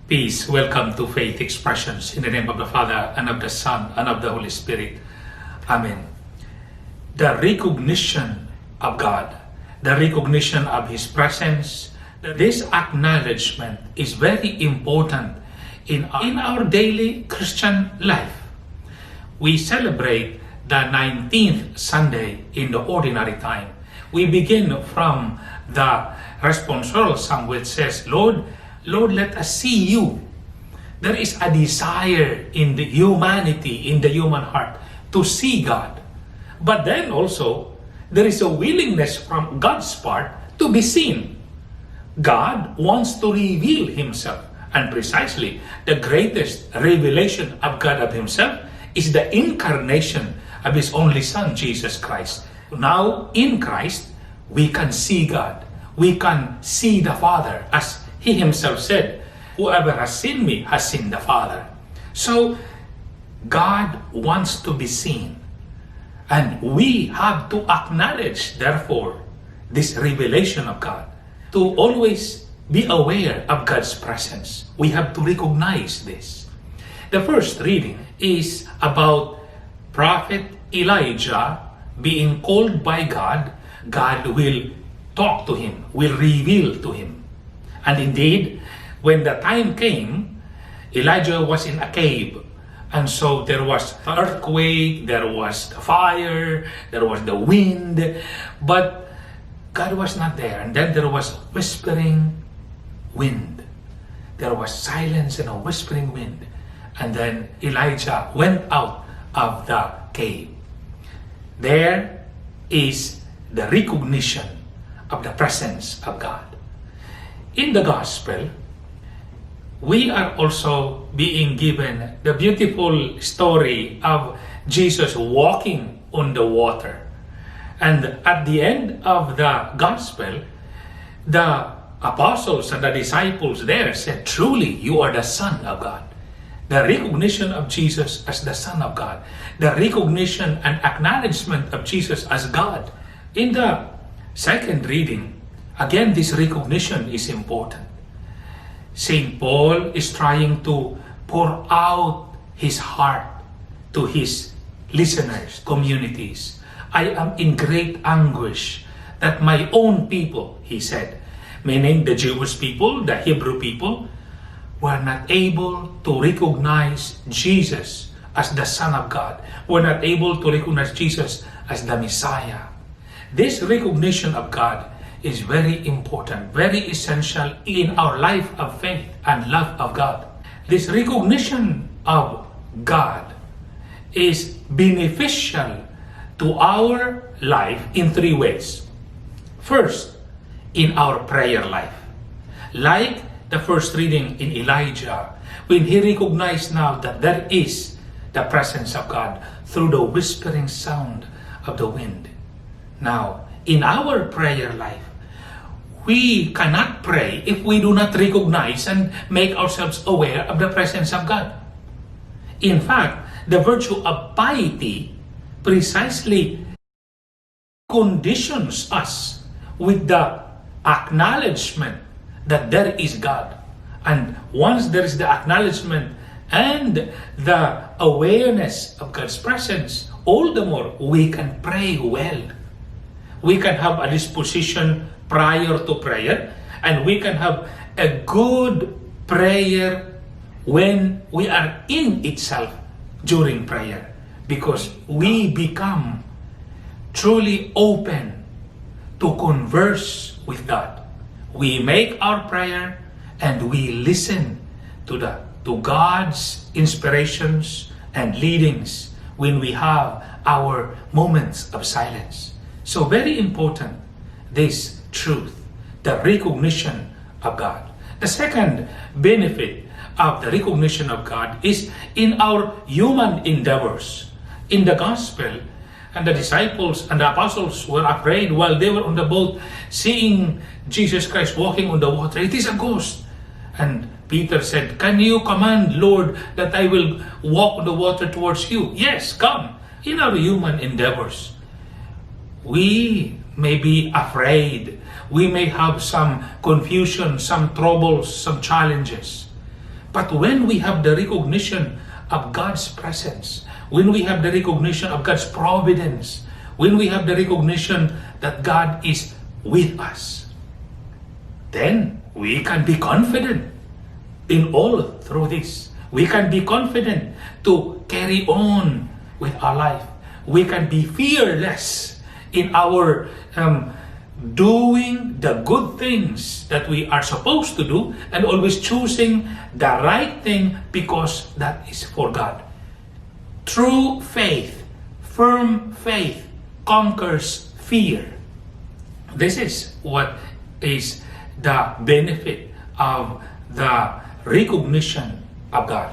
Peace. Welcome to Faith Expressions in the name of the Father and of the Son and of the Holy Spirit. Amen. The recognition of God, the recognition of His presence, this acknowledgement is very important in our daily Christian life. We celebrate the 19th Sunday in the ordinary time. We begin from the responsorial psalm which says, Lord, let us see you. There is a desire in the humanity, in the human heart, to see God. But then also, there is a willingness from God's part to be seen. God wants to reveal Himself. And precisely, the greatest revelation of God of Himself is the incarnation of His only Son, Jesus Christ. Now, in Christ, we can see God. We can see the Father, as He Himself said, whoever has seen me has seen the Father. So, God wants to be seen. And we have to acknowledge, therefore, this revelation of God. To always be aware of God's presence. We have to recognize this. The first reading is about Prophet Elijah being called by God. God will talk to him, will reveal to him. And indeed, when the time came, Elijah was in a cave. And so there was earthquake, there was the fire, there was the wind, but God was not there. And then there was whispering wind. There was silence and a whispering wind. And then Elijah went out of the cave. There is the recognition of the presence of God. In the Gospel, we are also being given the beautiful story of Jesus walking on the water. And at the end of the Gospel, the apostles and the disciples there said, truly, you are the Son of God. The recognition of Jesus as the Son of God. The recognition and acknowledgement of Jesus as God. In the second reading, again, this recognition is important. St. Paul is trying to pour out his heart to his listeners, communities. I am in great anguish that my own people, he said, meaning the Jewish people, the Hebrew people, were not able to recognize Jesus as the Son of God, were not able to recognize Jesus as the Messiah. This recognition of God is very important, very essential in our life of faith and love of God. This recognition of God is beneficial to our life in three ways. First, in our prayer life. Like the first reading in Elijah, when he recognized now that there is the presence of God through the whispering sound of the wind. Now, in our prayer life, we cannot pray if we do not recognize and make ourselves aware of the presence of God. In fact, the virtue of piety precisely conditions us with the acknowledgement that there is God. And once there is the acknowledgement and the awareness of God's presence, all the more we can pray well. We can have a disposition prior to prayer, and we can have a good prayer when we are in itself during prayer, because we become truly open to converse with God. We make our prayer and we listen to God's inspirations and leadings when we have our moments of silence. So very important, this truth, the recognition of God. The second benefit of the recognition of God is in our human endeavors. In the Gospel, and the disciples and the apostles were afraid while they were on the boat, seeing Jesus Christ walking on the water. It is a ghost. And Peter said, can you command, Lord, that I will walk on the water towards you? Yes, come. In our human endeavors, we may be afraid. We may have some confusion, some troubles, some challenges. But when we have the recognition of God's presence, when we have the recognition of God's providence, when we have the recognition that God is with us, then we can be confident in all through this. We can be confident to carry on with our life. We can be fearless in our doing the good things that we are supposed to do, and always choosing the right thing because that is for God. True faith, firm faith, conquers fear. This is what is the benefit of the recognition of God.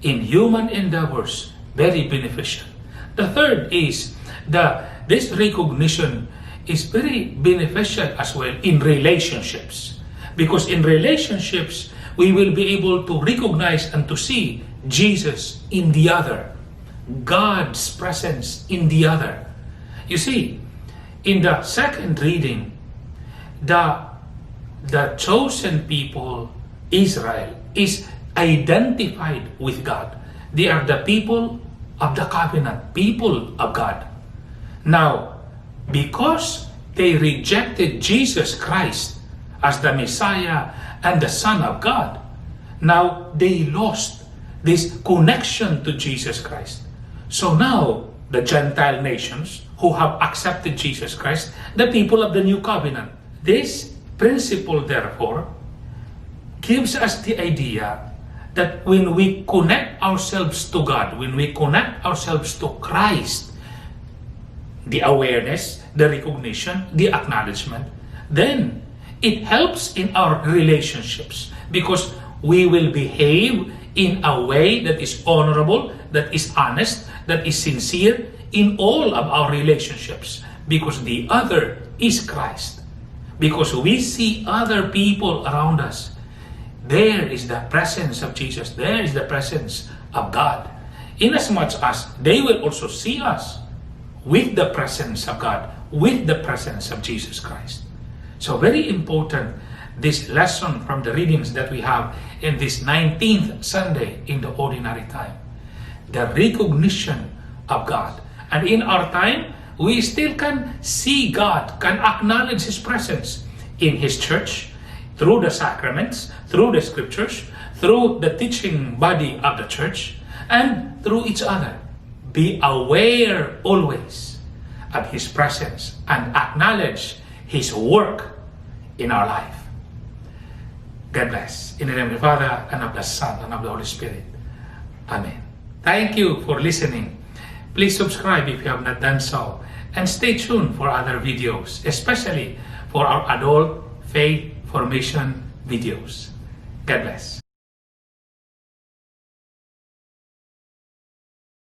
In human endeavors, very beneficial. The third is this recognition is very beneficial as well in relationships. Because in relationships, we will be able to recognize and to see Jesus in the other, God's presence in the other. You see, in the second reading, the chosen people, Israel, is identified with God. They are the people of the covenant, people of God. Now, because they rejected Jesus Christ as the Messiah and the Son of God, now they lost this connection to Jesus Christ. So now, the Gentile nations who have accepted Jesus Christ, the people of the new covenant, this principle, therefore, gives us the idea that when we connect ourselves to God, when we connect ourselves to Christ, the awareness, the recognition, the acknowledgement, then it helps in our relationships because we will behave in a way that is honorable, that is honest, that is sincere in all of our relationships, because the other is Christ. Because we see other people around us, there is the presence of Jesus, there is the presence of God. Inasmuch as they will also see us with the presence of God, with the presence of Jesus Christ. So very important, this lesson from the readings that we have in this 19th Sunday in the ordinary time. The recognition of God. And in our time, we still can see God, can acknowledge His presence in His church, through the sacraments, through the scriptures, through the teaching body of the church, and through each other. Be aware always of His presence and acknowledge His work in our life. God bless. In the name of the Father, and of the Son, and of the Holy Spirit. Amen. Thank you for listening. Please subscribe if you have not done so. And stay tuned for other videos, especially for our adult faith formation videos. God bless.